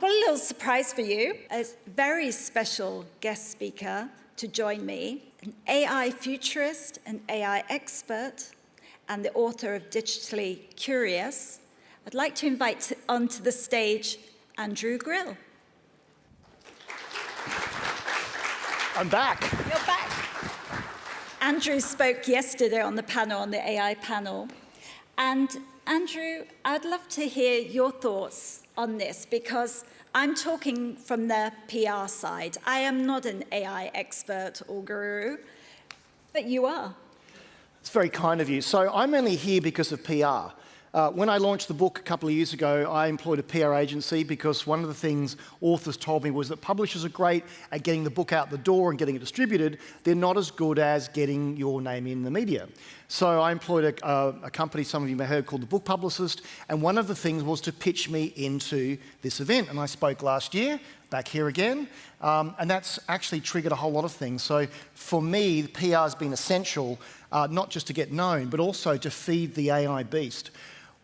got a little surprise for you. A very special guest speaker to join me, an AI futurist, an AI expert, and the author of Digitally Curious. I'd like to invite onto the stage Andrew Grill. I'm back. You're back. Andrew spoke yesterday on the panel, on the AI panel. And Andrew, I'd love to hear your thoughts on this, because I'm talking from the PR side. I am not an AI expert or guru, but you are. It's very kind of you. So I'm only here because of PR. When I launched the book a couple of years ago, I employed a PR agency because one of the things authors told me was that publishers are great at getting the book out the door and getting it distributed. They're not as good as getting your name in the media. So I employed a company some of you may have heard called The Book Publicist, and one of the things was to pitch me into this event. And I spoke last year, back here again, and that's actually triggered a whole lot of things. So for me, PR has been essential, not just to get known, but also to feed the AI beast.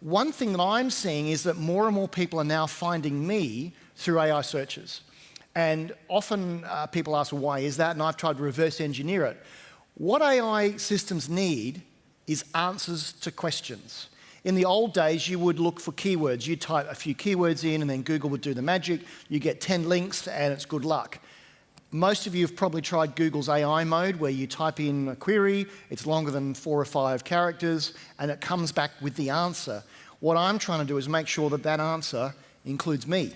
One thing that I'm seeing is that more and more people are now finding me through AI searches. And often people ask, well, why is that? And I've tried to reverse engineer it. What AI systems need is answers to questions. In the old days, you would look for keywords. You'd type a few keywords in and then Google would do the magic. You get 10 links and it's good luck. Most of you have probably tried Google's AI mode, where you type in a query, it's longer than 4 or 5 characters, and it comes back with the answer. What I'm trying to do is make sure that that answer includes me.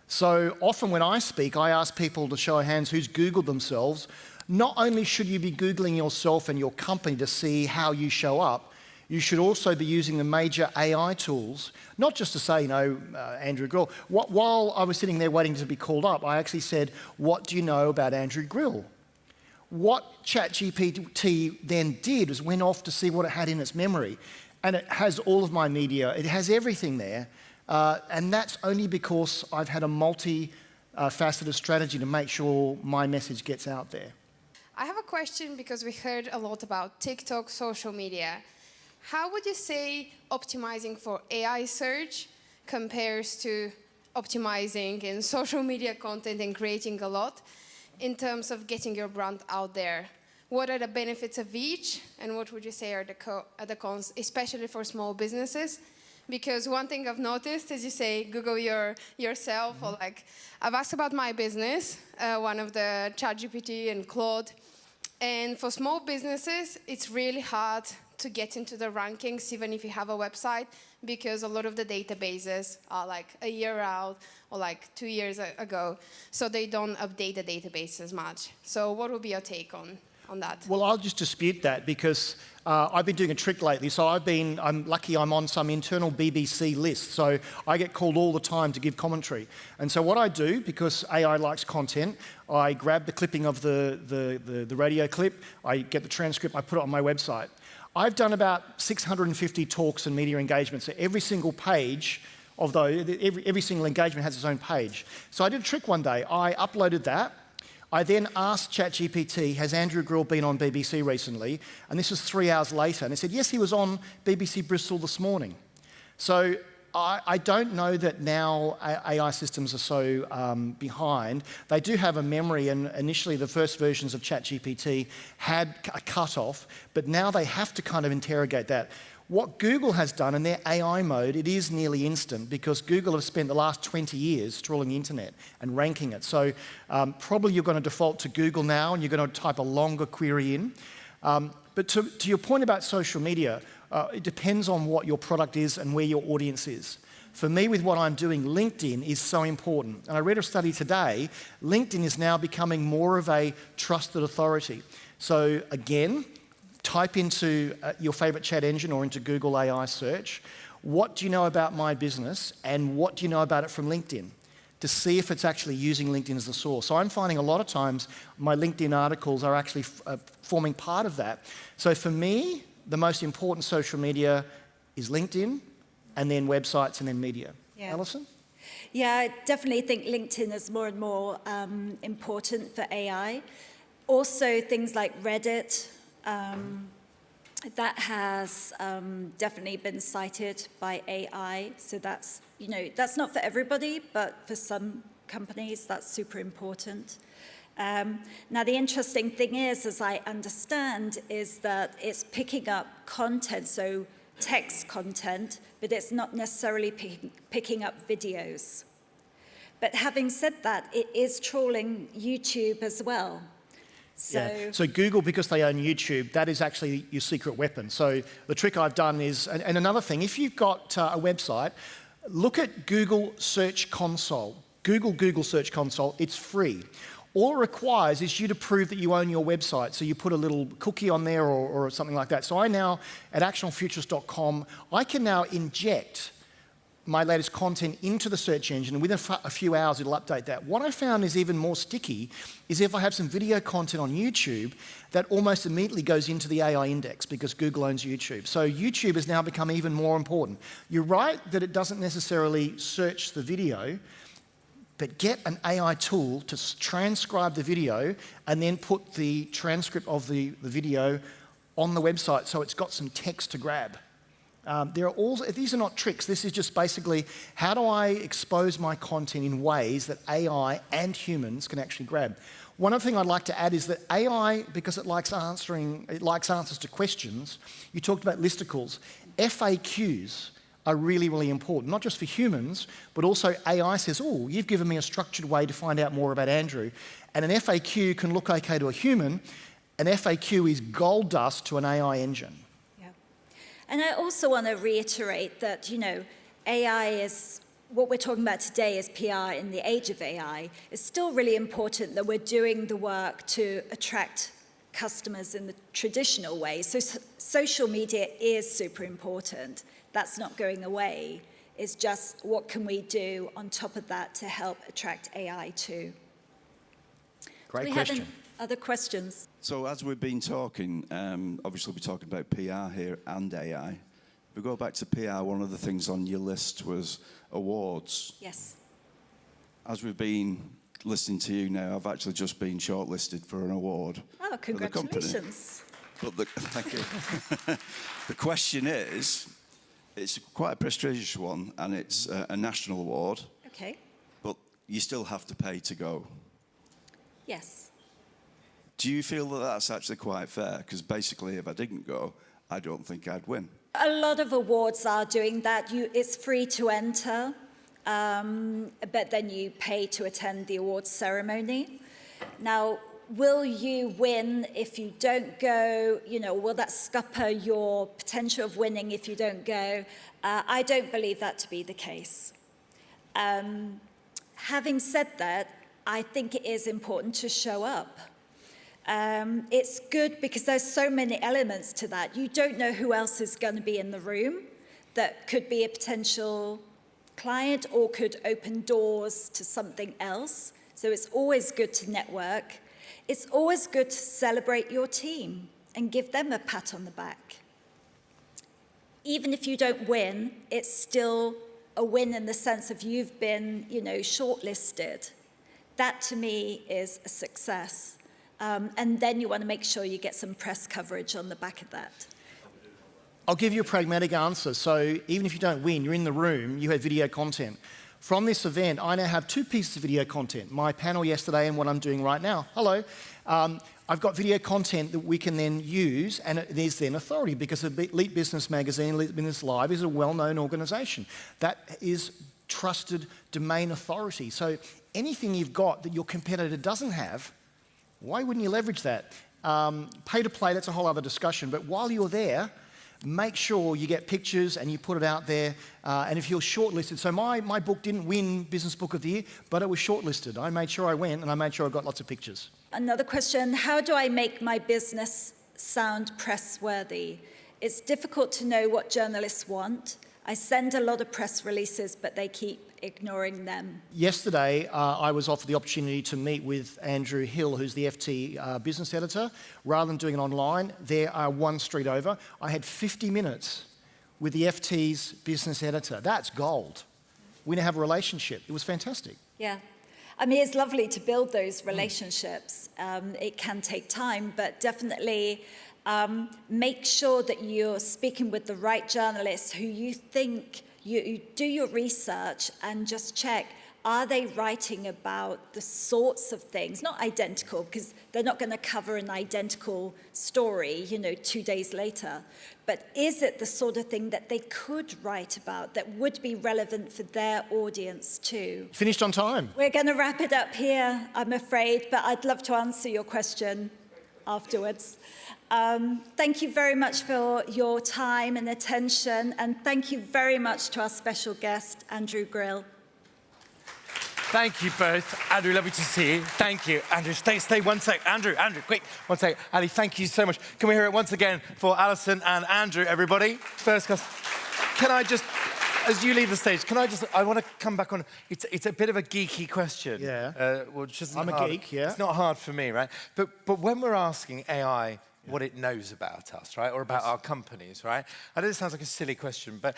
So often when I speak, I ask people to show of hands who's Googled themselves. Not only should you be Googling yourself and your company to see how you show up, you should also be using the major AI tools, not just to say, Andrew Grill. While I was sitting there waiting to be called up, I actually said, what do you know about Andrew Grill? What ChatGPT then did was went off to see what it had in its memory. And it has all of my media. It has everything there. And that's only because I've had a multi-faceted strategy to make sure my message gets out there. I have a question because we heard a lot about TikTok, social media. How would you say optimizing for AI search compares to optimizing in social media content and creating a lot in terms of getting your brand out there? What are the benefits of each, and what would you say are the cons, especially for small businesses? Because one thing I've noticed is you say Google yourself, or like, I've asked about my business, one of the ChatGPT and Claude, and for small businesses, it's really hard to get into the rankings, even if you have a website, because a lot of the databases are like a year out or like 2 years ago, so they don't update the database as much. So what would be your take on that? Well, I'll just dispute that, because I've been doing a trick lately. So I'm lucky I'm on some internal BBC list. So I get called all the time to give commentary. And so what I do, because AI likes content, I grab the clipping of the radio clip, I get the transcript, I put it on my website. I've done about 650 talks and media engagements. So every single page of those, every single engagement has its own page. So I did a trick one day. I uploaded that. I then asked ChatGPT, has Andrew Grill been on BBC recently? And this was 3 hours later. And it said, yes, he was on BBC Bristol this morning. So I don't know that now AI systems are so behind. They do have a memory, and initially the first versions of ChatGPT had a cutoff, but now they have to kind of interrogate that. What Google has done in their AI mode, it is nearly instant, because Google have spent the last 20 years trawling the internet and ranking it. So probably you're going to default to Google now, and you're going to type a longer query in. But to your point about social media, it depends on what your product is and where your audience is. For me, with what I'm doing, LinkedIn is so important. And I read a study today, LinkedIn is now becoming more of a trusted authority. So again, type into your favorite chat engine or into Google AI search, what do you know about my business, and what do you know about it from LinkedIn, to see if it's actually using LinkedIn as the source. So I'm finding a lot of times my LinkedIn articles are actually forming part of that. So for me, the most important social media is LinkedIn, and then websites, and then media. Yeah. Alison? Yeah, I definitely think LinkedIn is more and more important for AI. Also, things like Reddit, that has definitely been cited by AI. So that's, that's not for everybody, but for some companies, that's super important. Now, the interesting thing is, as I understand, is that it's picking up content, so text content, but it's not necessarily picking up videos. But having said that, it is trawling YouTube as well. So Google, because they own YouTube, that is actually your secret weapon. So the trick I've done is, and another thing, if you've got a website, look at Google Search Console. Google Search Console, it's free. All it requires is you to prove that you own your website. So you put a little cookie on there or something like that. So I now, at actionablefuturist.com, I can now inject my latest content into the search engine, and within a few hours it'll update that. What I found is even more sticky is if I have some video content on YouTube, that almost immediately goes into the AI index because Google owns YouTube. So YouTube has now become even more important. You're right that it doesn't necessarily search the video, but get an AI tool to transcribe the video and then put the transcript of the video on the website so it's got some text to grab. These are not tricks. This is just basically how do I expose my content in ways that AI and humans can actually grab. One other thing I'd like to add is that AI, because it likes answers to questions, you talked about listicles. FAQs are really, really important, not just for humans, but also AI says, oh, you've given me a structured way to find out more about Andrew. And an FAQ can look okay to a human. An FAQ is gold dust to an AI engine. And I also want to reiterate that, AI is, what we're talking about today is PR in the age of AI. It's still really important that we're doing the work to attract customers in the traditional way. So social media is super important. That's not going away. It's just what can we do on top of that to help attract AI too. Great question. Other questions? So as we've been talking, obviously we're talking about PR here and AI. If we go back to PR, one of the things on your list was awards. Yes. As we've been listening to you now, I've actually just been shortlisted for an award. Oh, congratulations. But thank you. The question is, it's quite a prestigious one, and it's a national award. Okay. But you still have to pay to go. Yes. Do you feel that that's actually quite fair? Because basically, if I didn't go, I don't think I'd win. A lot of awards are doing that. It's free to enter, but then you pay to attend the awards ceremony. Now, will you win if you don't go? Will that scupper your potential of winning if you don't go? I don't believe that to be the case. Having said that, I think it is important to show up. It's good because there's so many elements to that. You don't know who else is going to be in the room that could be a potential client or could open doors to something else. So it's always good to network. It's always good to celebrate your team and give them a pat on the back. Even if you don't win, it's still a win in the sense of you've been, shortlisted. That to me is a success. And then you want to make sure you get some press coverage on the back of that. I'll give you a pragmatic answer. So even if you don't win, you're in the room, you have video content. From this event, I now have 2 pieces of video content, my panel yesterday and what I'm doing right now. Hello. I've got video content that we can then use, and it is then authority, because Elite Business Magazine, Elite Business Live, is a well-known organisation. That is trusted domain authority. So anything you've got that your competitor doesn't have, why wouldn't you leverage that? Pay to play, that's a whole other discussion. But while you're there, make sure you get pictures and you put it out there. And if you're shortlisted, so my book didn't win Business Book of the Year, but it was shortlisted. I made sure I went, and I made sure I got lots of pictures. Another question, how do I make my business sound press-worthy? It's difficult to know what journalists want. I send a lot of press releases, but they keep ignoring them. Yesterday, I was offered the opportunity to meet with Andrew Hill, who's the FT business editor. Rather than doing it online, there are one street over. I had 50 minutes with the FT's business editor. That's gold. We now have a relationship. It was fantastic. Yeah. I mean, it's lovely to build those relationships. It can take time, but definitely Make sure that you're speaking with the right journalists who you think, you do your research and just check, are they writing about the sorts of things, not identical, because they're not going to cover an identical story, 2 days later, but is it the sort of thing that they could write about that would be relevant for their audience too? Finished on time. We're going to wrap it up here, I'm afraid, but I'd love to answer your question afterwards. Thank you very much for your time and attention, and thank you very much to our special guest, Andrew Grill. Thank you both. Andrew, lovely to see you. Thank you. Andrew, stay 1 sec. Andrew, quick, 1 sec. Ali, thank you so much. Can we hear it once again for Alison and Andrew, everybody? First class. Can I just, as you leave the stage, I want to come back on, it's a bit of a geeky question. Yeah. Which isn't I'm hard. a geek, yeah. It's not hard for me, right? But when we're asking AI what it knows about us, right, or about our companies, right? I know this sounds like a silly question, but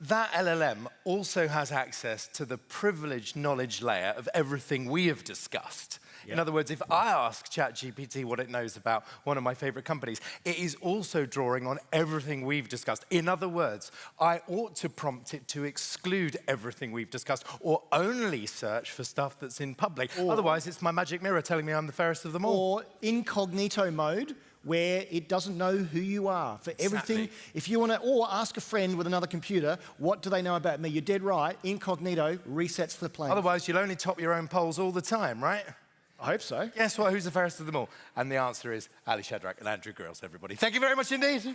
that LLM also has access to the privileged knowledge layer of everything we have discussed. Yep. In other words, if I ask ChatGPT what it knows about one of my favorite companies, it is also drawing on everything we've discussed. In other words, I ought to prompt it to exclude everything we've discussed or only search for stuff that's in public. Otherwise, it's my magic mirror telling me I'm the fairest of them all. Or incognito mode, where it doesn't know who you are. For everything, Exactly. if you want to, or ask a friend with another computer, what do they know about me? You're dead right, incognito resets the plane. Otherwise, you'll only top your own polls all the time, right? I hope so. Guess what? Who's the fairest of them all? And the answer is Ali Shadrach and Andrew Grills, everybody. Thank you very much indeed.